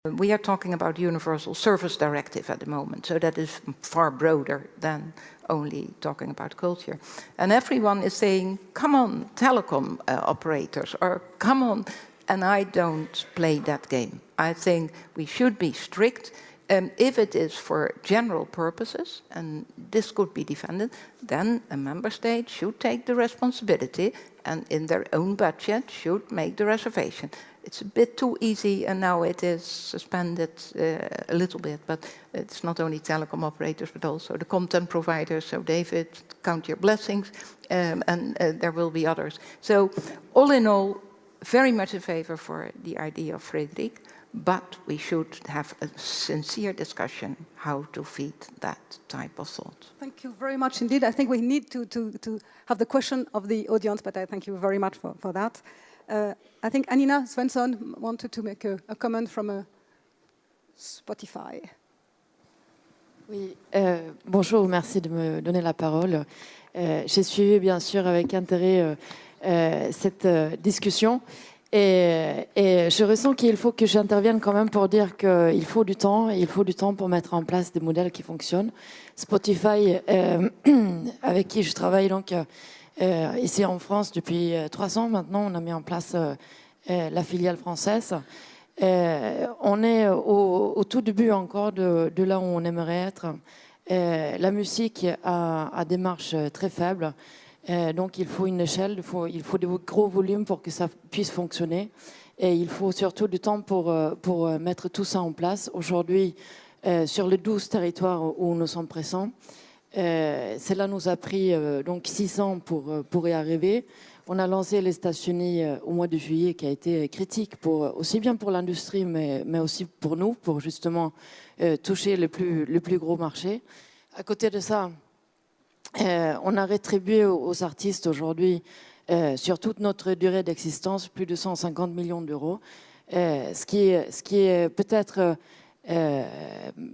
We are talking about the Universal Service Directive at the moment, so that is far broader than only talking about culture. And everyone is saying, come on, telecom operators, or come on, and I don't play that game. I think we should be strict. If it is for general purposes, and this could be defended, then a member state should take the responsibility and in their own budget should make the reservation. It's a bit too easy, and now it is suspended a little bit, but it's not only telecom operators, but also the content providers. So David, count your blessings, and there will be others. So all in all, very much in favor for the idea of Frédéric, but we should have a sincere discussion how to feed that type of thought. Thank you very much indeed. I think we need to have the question of the audience, but I thank you very much for that. I think Anina Svensson wanted to make a comment from Spotify. Oui, bonjour, merci de me donner la parole. J'ai suivi bien sûr avec intérêt cette discussion. Et je ressens qu'il faut que j'intervienne quand même pour dire qu'il faut du temps, et il faut du temps pour mettre en place des modèles qui fonctionnent. Spotify, avec qui je travaille donc ici en France depuis 3 ans maintenant, on a mis en place la filiale française. On est au tout début encore de là où on aimerait être. La musique a des marges très faibles. Donc il faut une échelle, il faut des gros volumes pour que ça puisse fonctionner. Et il faut surtout du temps pour mettre tout ça en place. Aujourd'hui, sur les 12 territoires où nous sommes présents, cela nous a pris donc 6 ans pour y arriver. On a lancé les États-Unis au mois de juillet, qui a été critique aussi bien pour l'industrie, mais aussi pour nous, pour justement toucher le plus gros marché. À côté de ça, on a rétribué aux artistes aujourd'hui, sur toute notre durée d'existence, plus de 150 millions d'euros, ce qui est peut-être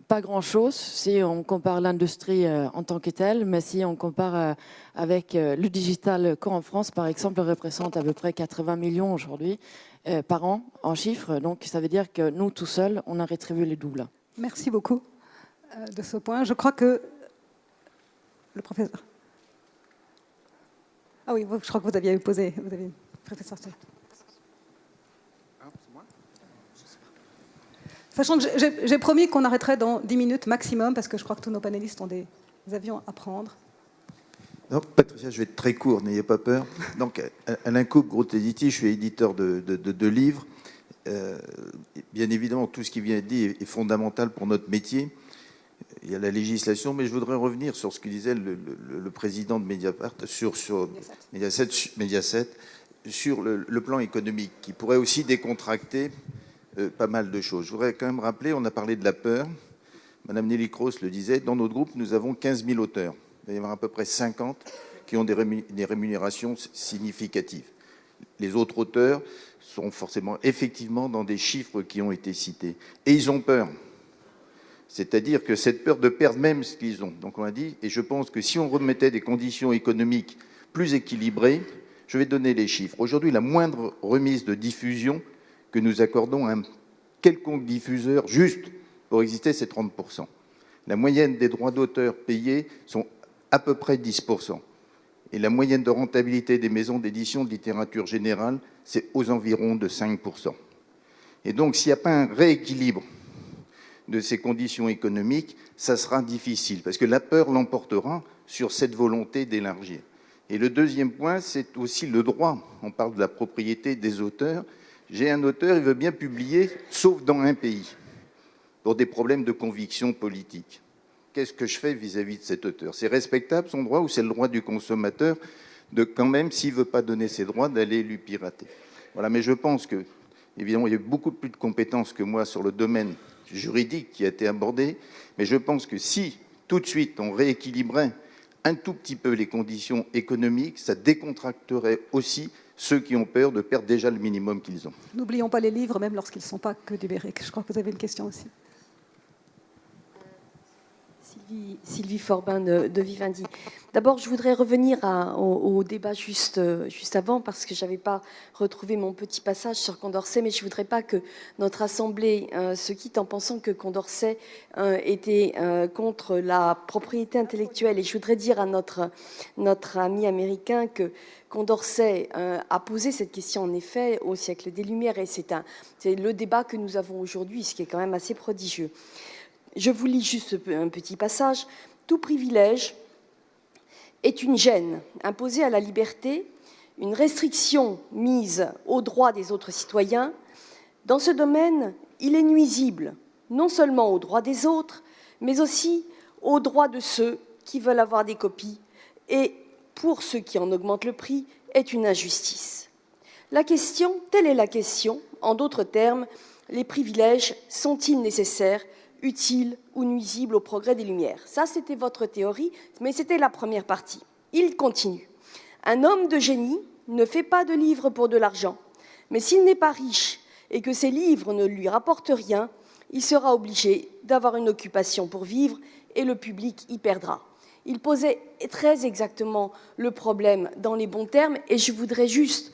pas grand-chose si on compare l'industrie en tant que telle, mais si on compare avec le digital qu'en France, par exemple, représente à peu près 80 millions aujourd'hui par an en chiffres. Donc ça veut dire que nous, tout seuls, on a rétribué le double. Merci beaucoup de ce point. Je crois que le professeur. Ah oui, je crois que vous aviez posé. Vous avez professeur. Sachant que j'ai promis qu'on arrêterait dans 10 minutes maximum, parce que je crois que tous nos panélistes ont des avions à prendre. Non, Patricia, je vais être très court, n'ayez pas peur. Donc, Alain Coupe, Groupe Editi, je suis éditeur de livres. Bien évidemment, tout ce qui vient être dit est fondamental pour notre métier. Il y a la législation, mais je voudrais revenir sur ce que disait le président de Mediapart, sur Mediaset, sur le plan économique, qui pourrait aussi décontracter pas mal de choses. Je voudrais quand même rappeler, on a parlé de la peur. Madame Nelly Kroes le disait, dans notre groupe, nous avons 15 000 auteurs. Il va y avoir à peu près 50 qui ont des rémunérations significatives. Les autres auteurs sont forcément, effectivement, dans des chiffres qui ont été cités. Et ils ont peur. C'est-à-dire que cette peur de perdre même ce qu'ils ont. Donc on a dit, et je pense que si on remettait des conditions économiques plus équilibrées, je vais donner les chiffres. Aujourd'hui, la moindre remise de diffusion que nous accordons à un quelconque diffuseur, juste pour exister, c'est 30%. La moyenne des droits d'auteur payés sont à peu près 10%. Et la moyenne de rentabilité des maisons d'édition de littérature générale, c'est aux environs de 5%. Et donc, s'il n'y a pas un rééquilibre de ces conditions économiques, ça sera difficile, parce que la peur l'emportera sur cette volonté d'élargir. Et le deuxième point, c'est aussi le droit. On parle de la propriété des auteurs. J'ai un auteur, il veut bien publier, sauf dans un pays, pour des problèmes de conviction politique. Qu'est-ce que je fais vis-à-vis de cet auteur? C'est respectable son droit, ou c'est le droit du consommateur de, quand même, s'il ne veut pas donner ses droits, d'aller lui pirater? Voilà, mais je pense que, évidemment, il y a beaucoup plus de compétences que moi sur le domaine juridique qui a été abordé, mais je pense que si, tout de suite, on rééquilibrait un tout petit peu les conditions économiques, ça décontracterait aussi ceux qui ont peur de perdre déjà le minimum qu'ils ont. N'oublions pas les livres, même lorsqu'ils ne sont pas que numériques. Je crois que vous avez une question aussi. Sylvie Forbin de Vivendi. D'abord, je voudrais revenir au débat juste avant, parce que je n'avais pas retrouvé mon petit passage sur Condorcet, mais je ne voudrais pas que notre Assemblée se quitte en pensant que Condorcet était contre la propriété intellectuelle. Et je voudrais dire à notre ami américain que Condorcet a posé cette question, en effet, au siècle des Lumières, et c'est le débat que nous avons aujourd'hui, ce qui est quand même assez prodigieux. Je vous lis juste un petit passage. « Tout privilège est une gêne imposée à la liberté, une restriction mise aux droits des autres citoyens. Dans ce domaine, il est nuisible, non seulement aux droits des autres, mais aussi aux droits de ceux qui veulent avoir des copies, et pour ceux qui en augmentent le prix, est une injustice. La question, telle est la question, en d'autres termes, les privilèges sont-ils nécessaires, utiles ou nuisibles au progrès des Lumières? Ça, c'était votre théorie, mais c'était la première partie. Il continue. Un homme de génie ne fait pas de livres pour de l'argent, mais s'il n'est pas riche et que ses livres ne lui rapportent rien, il sera obligé d'avoir une occupation pour vivre et le public y perdra. Il posait très exactement le problème dans les bons termes, et je voudrais juste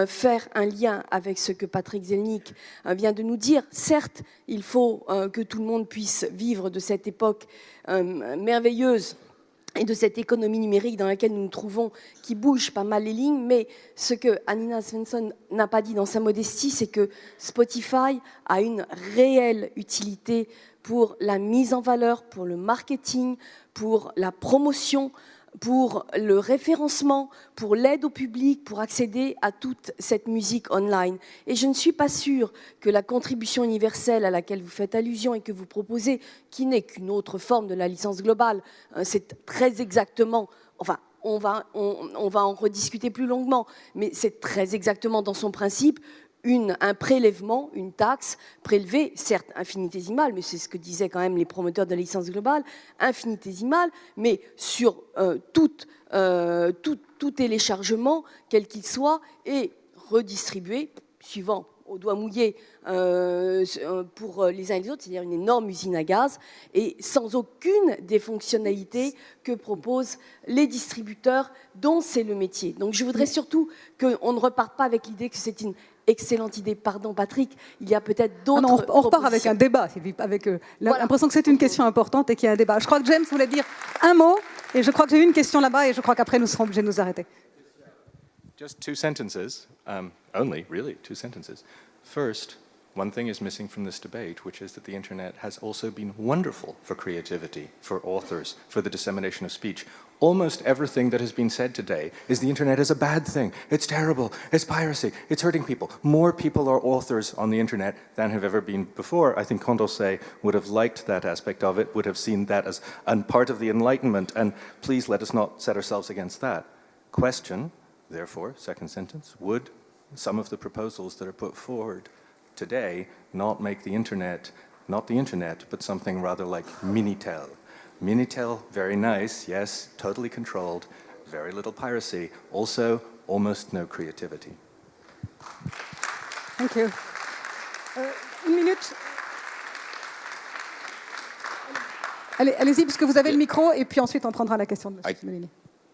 faire un lien avec ce que Patrick Zelnick vient de nous dire. Certes, il faut que tout le monde puisse vivre de cette époque merveilleuse et de cette économie numérique dans laquelle nous nous trouvons, qui bouge pas mal les lignes, mais ce que Anina Svensson n'a pas dit dans sa modestie, c'est que Spotify a une réelle utilité pour la mise en valeur, pour le marketing, pour la promotion, pour le référencement, pour l'aide au public, pour accéder à toute cette musique online. Et je ne suis pas sûre que la contribution universelle à laquelle vous faites allusion et que vous proposez, qui n'est qu'une autre forme de la licence globale, c'est très exactement, enfin, on va en rediscuter plus longuement, mais c'est très exactement dans son principe un prélèvement, une taxe prélevée, certes infinitésimale, mais c'est ce que disaient quand même les promoteurs de la licence globale, infinitésimale, mais sur tout téléchargement, quel qu'il soit, et redistribué, suivant au doigt mouillé pour les uns et les autres, c'est-à-dire une énorme usine à gaz, et sans aucune des fonctionnalités que proposent les distributeurs, dont c'est le métier. Donc je voudrais surtout qu'on ne reparte pas avec l'idée que c'est une excellente idée. Pardon, Patrick, il y a peut-être d'autres... on repart avec un débat, avec l'impression que c'est une question importante et qu'il y a un débat. Je crois que James voulait dire un mot, et je crois que j'ai eu une question là-bas, et je crois qu'après nous serons obligés de nous arrêter. Just two sentences, only, really, two sentences. First, one thing is missing from this debate, which is that the internet has also been wonderful for creativity, for authors, for the dissemination of speech. Almost everything that has been said today is the internet is a bad thing, it's terrible, it's piracy, it's hurting people. More people are authors on the internet than have ever been before. I think Condorcet would have liked that aspect of it, would have seen that as part of the Enlightenment, and please let us not set ourselves against that. Question, therefore, second sentence, would some of the proposals that are put forward today not make the internet, not the internet, but something rather like Minitel? Minitel, very nice, yes, totally controlled, very little piracy, also almost no creativity. Thank you. Une minute. Allez-y, puisque vous avez le micro, et puis ensuite on prendra la question de M. Simonini.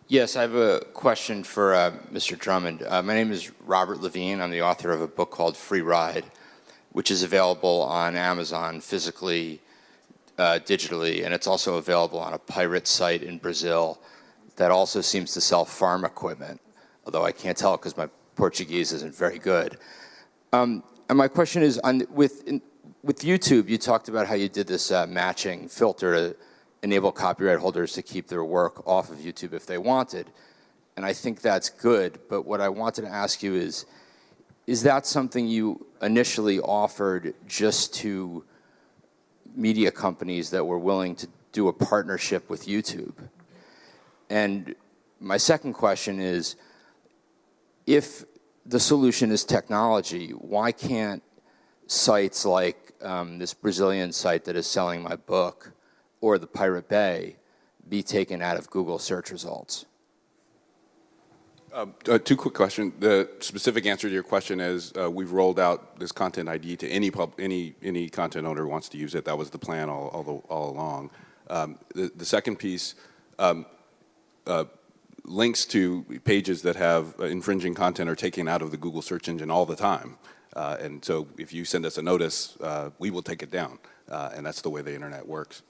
Yes, I have a question for Mr. Drummond. My name is Robert Levine. I'm the author of a book called Free Ride, which is available on Amazon physically, digitally, and it's also available on a pirate site in Brazil that also seems to sell farm equipment, although I can't tell because my Portuguese isn't very good. And my question is, with YouTube, you talked about how you did this matching filter to enable copyright holders to keep their work off of YouTube if they wanted. And I think that's good, but what I wanted to ask you is that something you initially offered just to media companies that were willing to do a partnership with YouTube? And my second question is, if the solution is technology, why can't sites like this Brazilian site that is selling my book or the Pirate Bay be taken out of Google search results? Two quick questions. The specific answer to your question is we've rolled out this content ID to any content owner who wants to use it. That was the plan all along. The second piece, links to pages that have infringing content are taken out of the Google search engine all the time. And so if you send us a notice, we will take it down. And that's the way the internet works.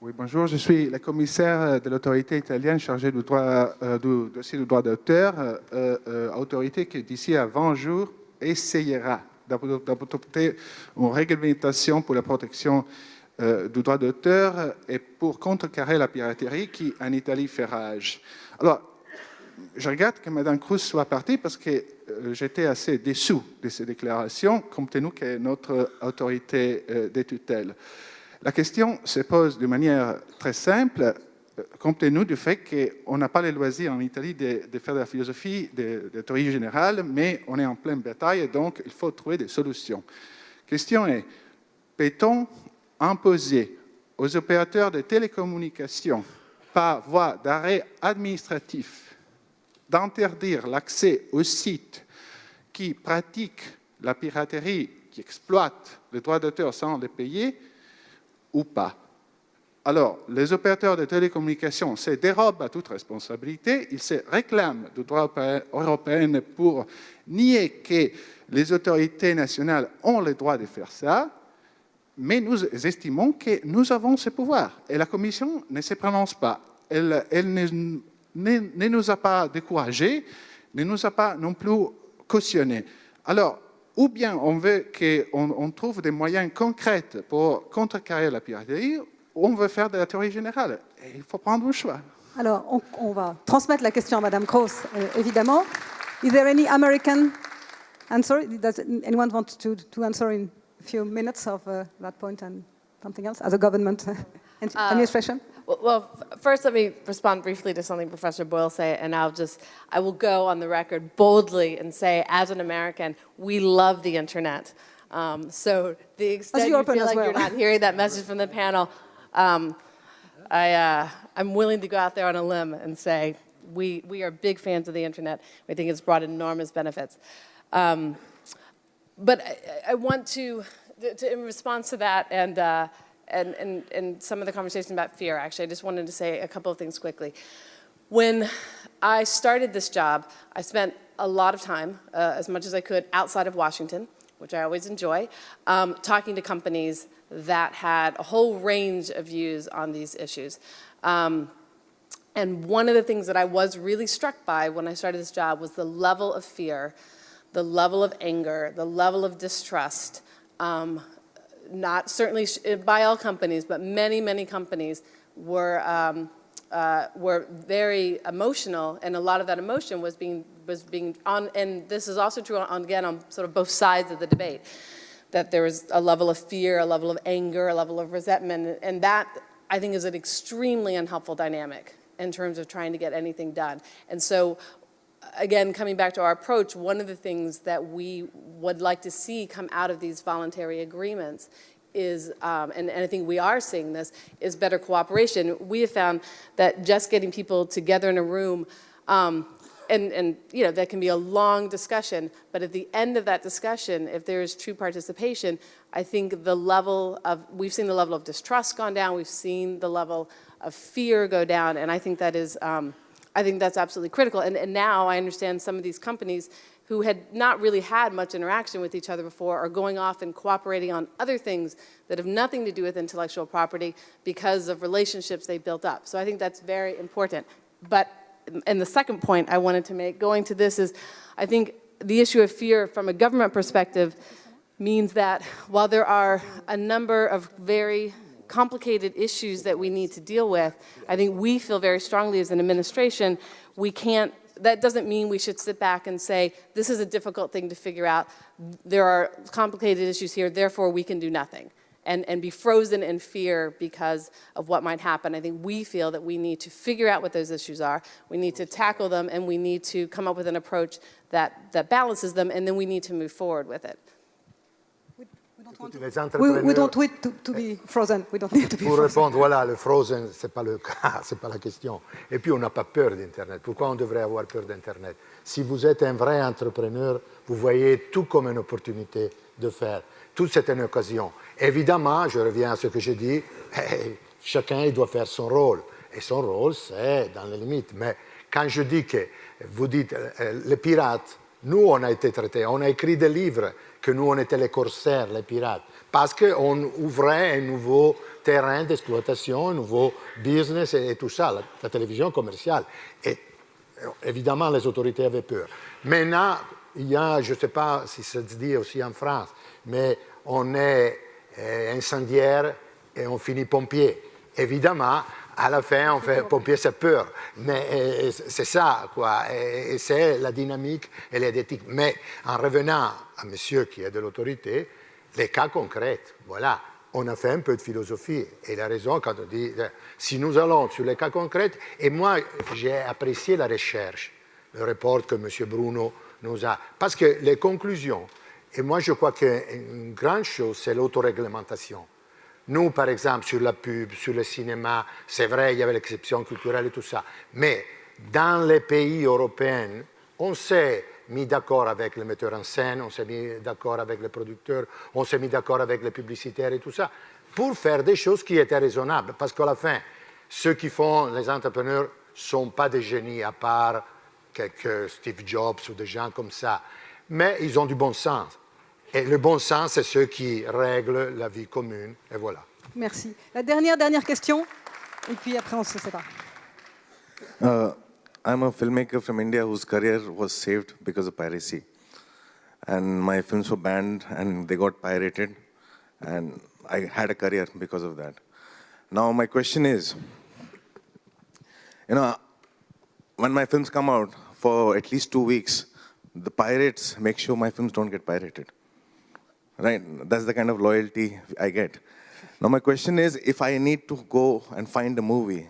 Oui, bonjour, je suis la commissaire de l'autorité italienne chargée du dossier du droit d'auteur, autorité qui d'ici à 20 jours essayera d'adopter une réglementation pour la protection du droit d'auteur et pour contrecarrer la piraterie qui en Italie fait rage. Alors, je regrette que Mme Cruz soit partie parce que j'étais assez déçu de ces déclarations, compte tenu qu'elle est notre autorité de tutelle. La question se pose de manière très simple, compte tenu du fait qu'on n'a pas les loisirs en Italie de faire de la philosophie de théorie générale, mais on est en pleine bataille et donc il faut trouver des solutions. La question est, peut-on imposer aux opérateurs de télécommunications par voie d'arrêt administratif d'interdire l'accès aux sites qui pratiquent la piraterie, qui exploitent les droits d'auteur sans les payer, ou pas. Alors, les opérateurs de télécommunications se dérobent à toute responsabilité, ils se réclament du droit européen pour nier que les autorités nationales ont le droit de faire ça, mais nous estimons que nous avons ce pouvoir. Et la Commission ne se prononce pas. Elle ne nous a pas découragés, ne nous a pas non plus cautionnés. Alors, ou bien on veut qu'on trouve des moyens concrets pour contrecarrer la piraterie, ou on veut faire de la théorie générale. Et il faut prendre un choix. Alors, on va transmettre la question à Mme Kroes, évidemment. Is there any American answer? Does anyone want to answer in a few minutes of that point and something else as a government administration? Well, first let me respond briefly to something Professor Boyle said, and I will go on the record boldly and say, as an American, we love the internet. So the extent you feel like you're not hearing that message from the panel, I'm willing to go out there on a limb and say we are big fans of the internet. We think it's brought enormous benefits. But I want to, in response to that and some of the conversation about fear, actually, I just wanted to say a couple of things quickly. When I started this job, I spent a lot of time, as much as I could, outside of Washington, which I always enjoy, talking to companies that had a whole range of views on these issues. And one of the things that I was really struck by when I started this job was the level of fear, the level of anger, the level of distrust, not certainly by all companies, but many, many companies were very emotional, and a lot of that emotion was being on, and this is also true again on sort of both sides of the debate, that there was a level of fear, a level of anger, a level of resentment, and that I think is an extremely unhelpful dynamic in terms of trying to get anything done. And so, again, coming back to our approach, one of the things that we would like to see come out of these voluntary agreements is, and I think we are seeing this, is better cooperation. We have found that just getting people together in a room, and you know, that can be a long discussion, but at the end of that discussion, if there is true participation, I think the level of, we've seen the level of distrust gone down, we've seen the level of fear go down, and I think that is, I think that's absolutely critical. And now I understand some of these companies who had not really had much interaction with each other before are going off and cooperating on other things that have nothing to do with intellectual property because of relationships they built up. So I think that's very important. But, and the second point I wanted to make going to this is, I think the issue of fear from a government perspective means that while there are a number of very complicated issues that we need to deal with, I think we feel very strongly as an administration, we can't, that doesn't mean we should sit back and say, this is a difficult thing to figure out, there are complicated issues here, therefore we can do nothing, and be frozen in fear because of what might happen. I think we feel that we need to figure out what those issues are, we need to tackle them, and we need to come up with an approach that balances them, and then we need to move forward with it. We don't want to be frozen. We don't need to be Pour frozen. répondre, voilà, le frozen, ce n'est pas le cas, ce n'est pas la question. Et puis, on n'a pas peur d'Internet. Pourquoi on devrait avoir peur d'Internet? Si vous êtes un vrai entrepreneur, vous voyez tout comme une opportunité de faire. Tout, c'est une occasion. Évidemment, je reviens à ce que j'ai dit, chacun il doit faire son rôle. Et son rôle, c'est dans les limites. Mais quand je dis que vous dites les pirates, nous, on a été traités, on a écrit des livres que nous, on était les corsaires, les pirates, parce qu'on ouvrait un nouveau terrain d'exploitation, un nouveau business et tout ça, la télévision commerciale. Et évidemment, les autorités avaient peur. Maintenant, il y a, je ne sais pas si ça se dit aussi en France, mais on est incendiaire et on finit pompier. Évidemment, à la fin, on fait pompier, c'est peur. Mais c'est ça, quoi. Et c'est la dynamique et l'éthique. Mais en revenant à monsieur qui est de l'autorité, les cas concrets, voilà. On a fait un peu de philosophie. Et il a raison quand on dit, si nous allons sur les cas concrets, et moi, j'ai apprécié la recherche, le rapport que monsieur Bruno nous a. Parce que les conclusions, et moi, je crois qu'une grande chose, c'est l'autoréglementation. Nous, par exemple, sur la pub, sur le cinéma, c'est vrai, il y avait l'exception culturelle et tout ça. Mais dans les pays européens, on s'est mis d'accord avec les metteurs en scène, on s'est mis d'accord avec les producteurs, on s'est mis d'accord avec les publicitaires et tout ça, pour faire des choses qui étaient raisonnables. Parce qu'à la fin, ceux qui font les entrepreneurs ne sont pas des génies, à part quelques Steve Jobs ou des gens comme ça. Mais ils ont du bon sens. Et le bon sens, c'est ceux qui règlent la vie commune. Et voilà. Merci. La dernière question, et puis après on se sépare. I'm a filmmaker from India whose career was saved because of piracy. And my films were banned and they got pirated. And I had a career because of that. Now my question is, when my films come out, for at least 2 weeks, the pirates make sure my films don't get pirated. Right? That's the kind of loyalty I get. Now my question is, if I need to go and find a movie,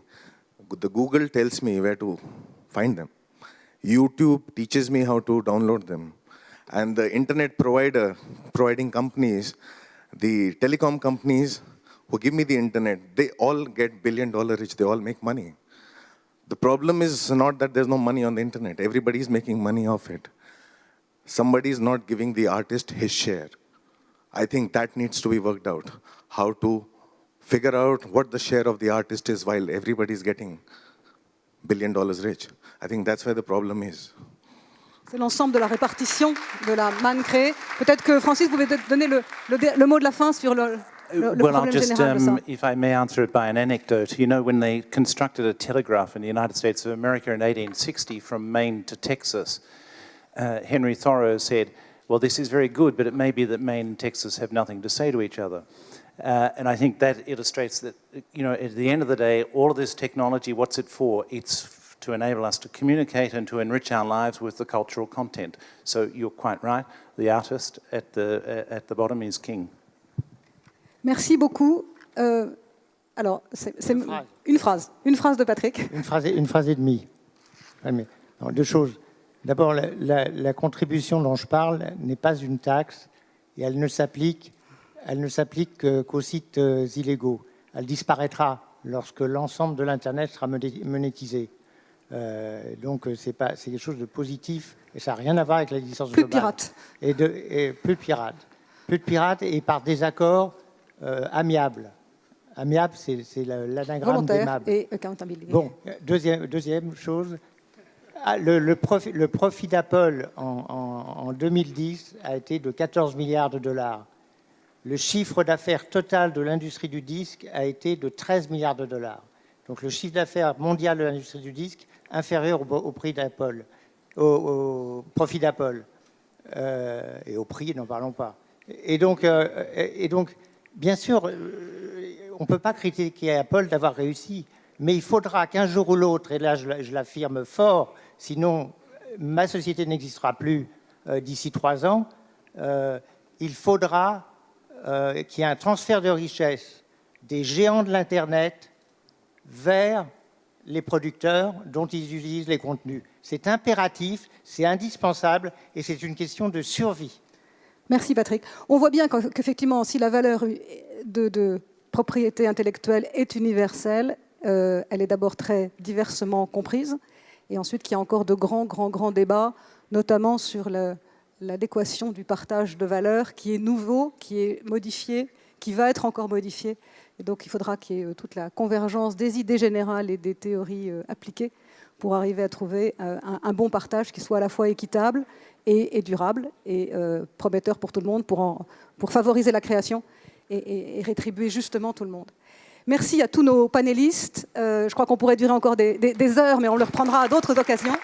the Google tells me where to find them. YouTube teaches me how to download them. And the internet providing companies, the telecom companies who give me the internet, they all get $1 billion rich, they all make money. The problem is not that there's no money on the internet. Everybody's making money off it. Somebody's not giving the artist his share. I think that needs to be worked out. How to figure out what the share of the artist is while everybody's getting $1 billion rich. I think that's where the problem is. C'est l'ensemble de la répartition de la manne créée. Peut-être que Francis, vous pouvez donner le mot de la fin sur le problème général de ça. If I may answer it by an anecdote, you know, when they constructed a telegraph in the United States of America in 1860 from Maine to Texas, Henry Thoreau said, well, this is very good, but it may be that Maine and Texas have nothing to say to each other. And I think that illustrates that, you know, at the end of the day, all of this technology, what's it for? It's to enable us to communicate and to enrich our lives with the cultural content. So you're quite right, the artist at the bottom is king. Merci beaucoup. Alors, c'est une phrase de Patrick. Une phrase et demie. Non, 2 choses. D'abord, la contribution dont je parle n'est pas une taxe et elle ne s'applique qu'aux sites illégaux. Elle disparaîtra lorsque l'ensemble de l'Internet sera monétisé. Donc, c'est quelque chose de positif et ça n'a rien à voir avec la licence globale. Plus de pirates. Plus de pirates et par désaccord amiable. Amiable, c'est l'anagramme d'aimable. Et accountability. Bon, deuxième chose. Le profit d'Apple en 2010 a été de 14 milliards de dollars. Le chiffre d'affaires total de l'industrie du disque a été de 13 milliards de dollars. Donc le chiffre d'affaires mondial de l'industrie du disque inférieur au prix d'Apple, au profit d'Apple. Et au prix, n'en parlons pas. Et donc bien sûr, on ne peut pas critiquer Apple d'avoir réussi, mais il faudra qu'un jour ou l'autre, et là je l'affirme fort, sinon ma société n'existera plus d'ici 3 ans, il faudra qu'il y ait un transfert de richesse des géants de l'Internet vers les producteurs dont ils utilisent les contenus. C'est impératif, c'est indispensable et c'est une question de survie. Merci Patrick. On voit bien qu'effectivement, si la valeur de propriété intellectuelle est universelle, elle est d'abord très diversement comprise et ensuite qu'il y a encore de grands débats, notamment sur l'adéquation du partage de valeurs qui est nouveau, qui est modifié, qui va être encore modifié. Et donc il faudra qu'il y ait toute la convergence des idées générales et des théories appliquées pour arriver à trouver un bon partage qui soit à la fois équitable et durable et prometteur pour tout le monde, pour favoriser la création et rétribuer justement tout le monde. Merci à tous nos panélistes. Je crois qu'on pourrait durer encore des heures, mais on le reprendra à d'autres occasions.